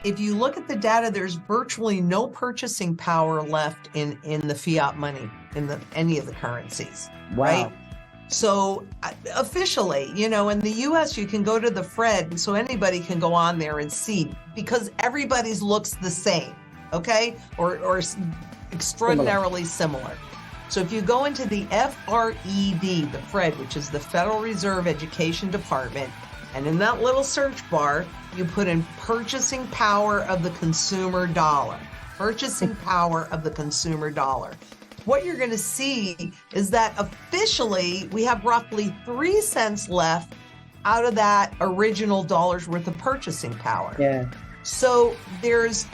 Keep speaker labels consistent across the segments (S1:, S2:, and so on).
S1: if you look at the data, there's virtually no purchasing power left in the fiat money, in any of the currencies,
S2: Wow.
S1: right? So officially, in the US, you can go to the Fed, so anybody can go on there and see, because everybody's looks the same, okay? Or extraordinarily similar. So if you go into the FRED, the Fred, which is the Federal Reserve Education Department, and in that little search bar, you put in purchasing power of the consumer dollar, purchasing power of the consumer dollar. What you're going to see is that officially we have roughly 3 cents left out of that original dollar's worth of purchasing power.
S2: Yeah.
S1: So there's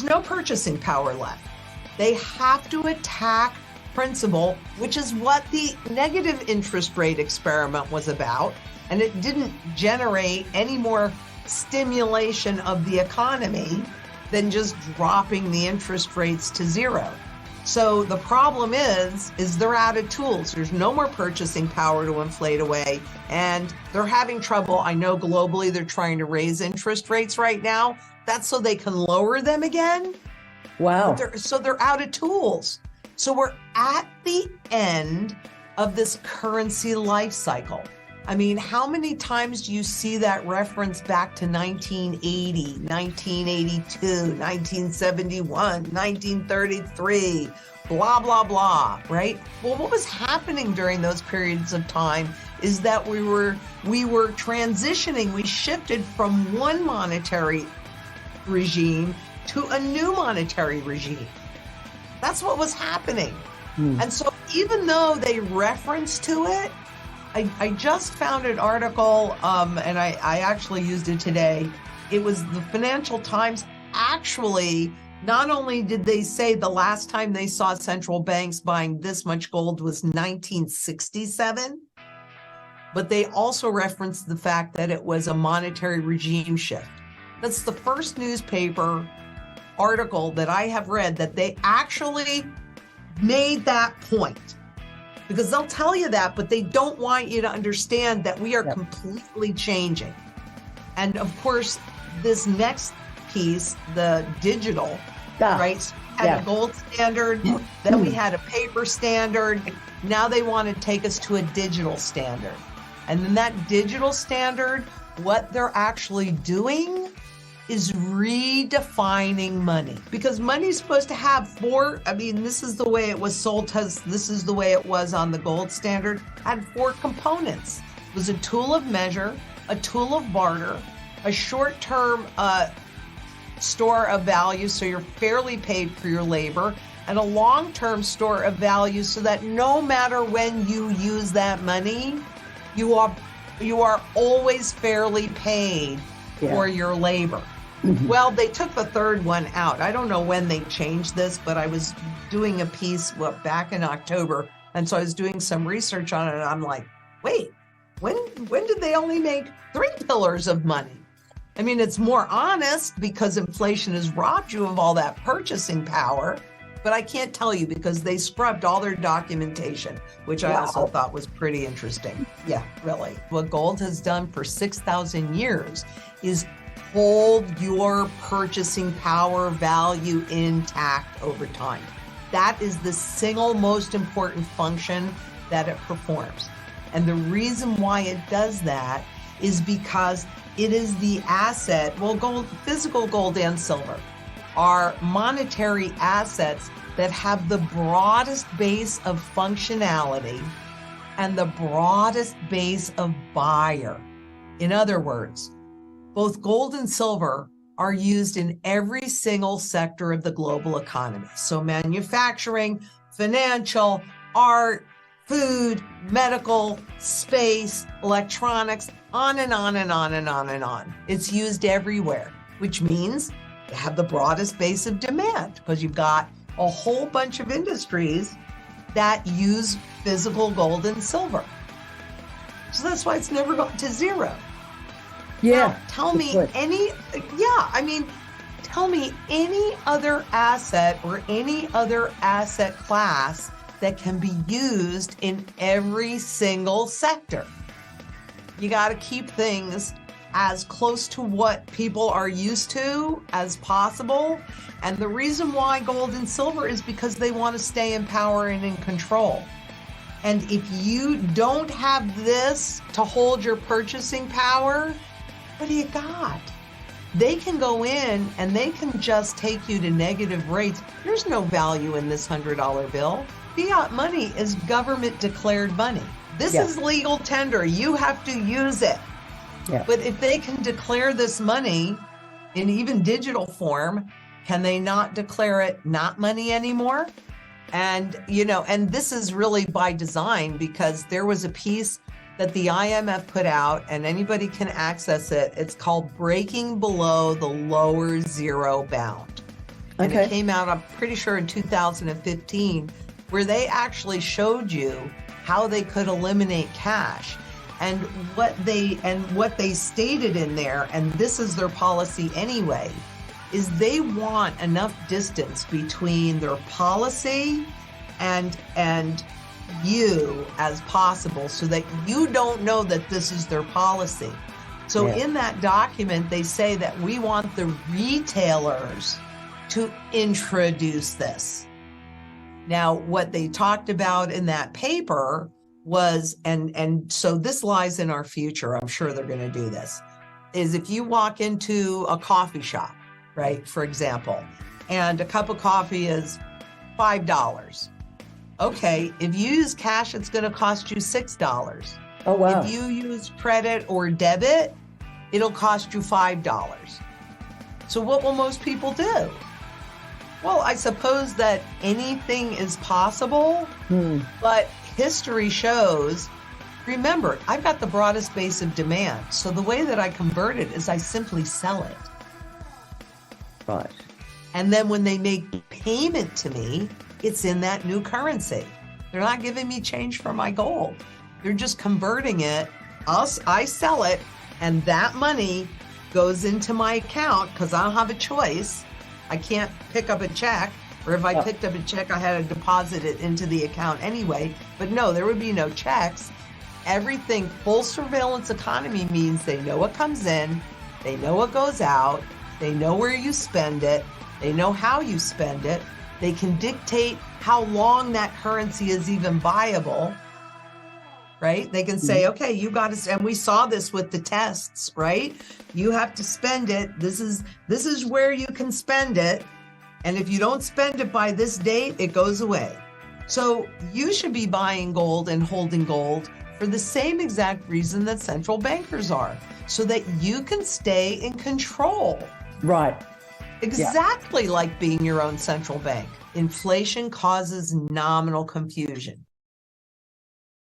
S1: no purchasing power left. They have to attack principle, which is what the negative interest rate experiment was about. And it didn't generate any more stimulation of the economy than just dropping the interest rates to zero. So the problem is they're out of tools. There's no more purchasing power to inflate away, and they're having trouble. I know globally they're trying to raise interest rates right now. That's so they can lower them again.
S2: Wow.
S1: So they're out of tools. So we're at the end of this currency life cycle. I mean, how many times do you see that reference back to 1980, 1982, 1971, 1933, blah, blah, blah, right? Well, what was happening during those periods of time is that we were transitioning. We shifted from one monetary regime to a new monetary regime. That's what was happening. And so even though they reference to it, I just found an article, and I actually used it today. It was the Financial Times. Actually, not only did they say the last time they saw central banks buying this much gold was 1967, but they also referenced the fact that it was a monetary regime shift. That's the first newspaper article that I have read that they actually made that point. Because they'll tell you that, but they don't want you to understand that we are completely changing. And of course, this next piece, the digital, right? So we had a gold standard, then we had a paper standard. Now they want to take us to a digital standard. And then that digital standard, what they're actually doing is redefining money, because money's supposed to have this is the way it was sold to us, this is the way it was on the gold standard, had 4 components. It was a tool of measure, a tool of barter, a short-term store of value, so you're fairly paid for your labor, and a long-term store of value so that no matter when you use that money, you are always fairly paid for your labor. Well, they took the third one out. I don't know when they changed this, but I was doing a piece back in October, and so I was doing some research on it, and I'm like, wait, when did they only make 3 pillars of money? I mean, it's more honest because inflation has robbed you of all that purchasing power, but I can't tell you because they scrubbed all their documentation, which I also thought was pretty interesting. Yeah, really. What gold has done for 6,000 years is hold your purchasing power value intact over time. That is the single most important function that it performs. And the reason why it does that is because it is the asset, gold, physical gold and silver are monetary assets that have the broadest base of functionality and the broadest base of buyer. In other words, both gold and silver are used in every single sector of the global economy. So manufacturing, financial, art, food, medical, space, electronics, on and on and on and on and on. It's used everywhere, which means you have the broadest base of demand because you've got a whole bunch of industries that use physical gold and silver. So that's why it's never gone to zero.
S2: Yeah.
S1: Now, tell me any other asset or any other asset class that can be used in every single sector. You got to keep things as close to what people are used to as possible. And the reason why gold and silver is because they want to stay in power and in control. And if you don't have this to hold your purchasing power, what do you got? They can go in and they can just take you to negative rates. There's no value in this $100 bill. Fiat money is government declared money. This is legal tender. You have to use it. Yeah. But if they can declare this money in even digital form, can they not declare it not money anymore? And, and this is really by design, because there was a piece that the IMF put out and anybody can access it. It's called Breaking Below the Lower Zero Bound. And it came out, I'm pretty sure, in 2015, where they actually showed you how they could eliminate cash. And what they stated in there, and this is their policy anyway, is they want enough distance between their policy and you as possible, so that you don't know that this is their policy. So in that document, they say that we want the retailers to introduce this. Now, what they talked about in that paper was, and so this lies in our future, I'm sure they're going to do this, is if you walk into a coffee shop, right, for example, and a cup of coffee is $5. Okay, if you use cash, it's going to cost you $6.
S2: Oh, wow.
S1: If you use credit or debit, it'll cost you $5. So what will most people do? Well, I suppose that anything is possible, but history shows, remember, I've got the broadest base of demand. So the way that I convert it is I simply sell it.
S2: Right.
S1: And then when they make payment to me, it's in that new currency. They're not giving me change for my gold. They're just converting it. I sell it, and that money goes into my account because I don't have a choice. I can't pick up a check, or if I picked up a check, I had to deposit it into the account anyway. But no, there would be no checks. Everything, full surveillance economy means they know what comes in, they know what goes out, they know where you spend it, they know how you spend it. They can dictate how long that currency is even viable, right? They can say, okay, you got to, and we saw this with the tests, right? You have to spend it. This is where you can spend it. And if you don't spend it by this date, it goes away. So you should be buying gold and holding gold for the same exact reason that central bankers are, so that you can stay in control.
S2: Right.
S1: Exactly like being your own central bank. Inflation causes nominal confusion.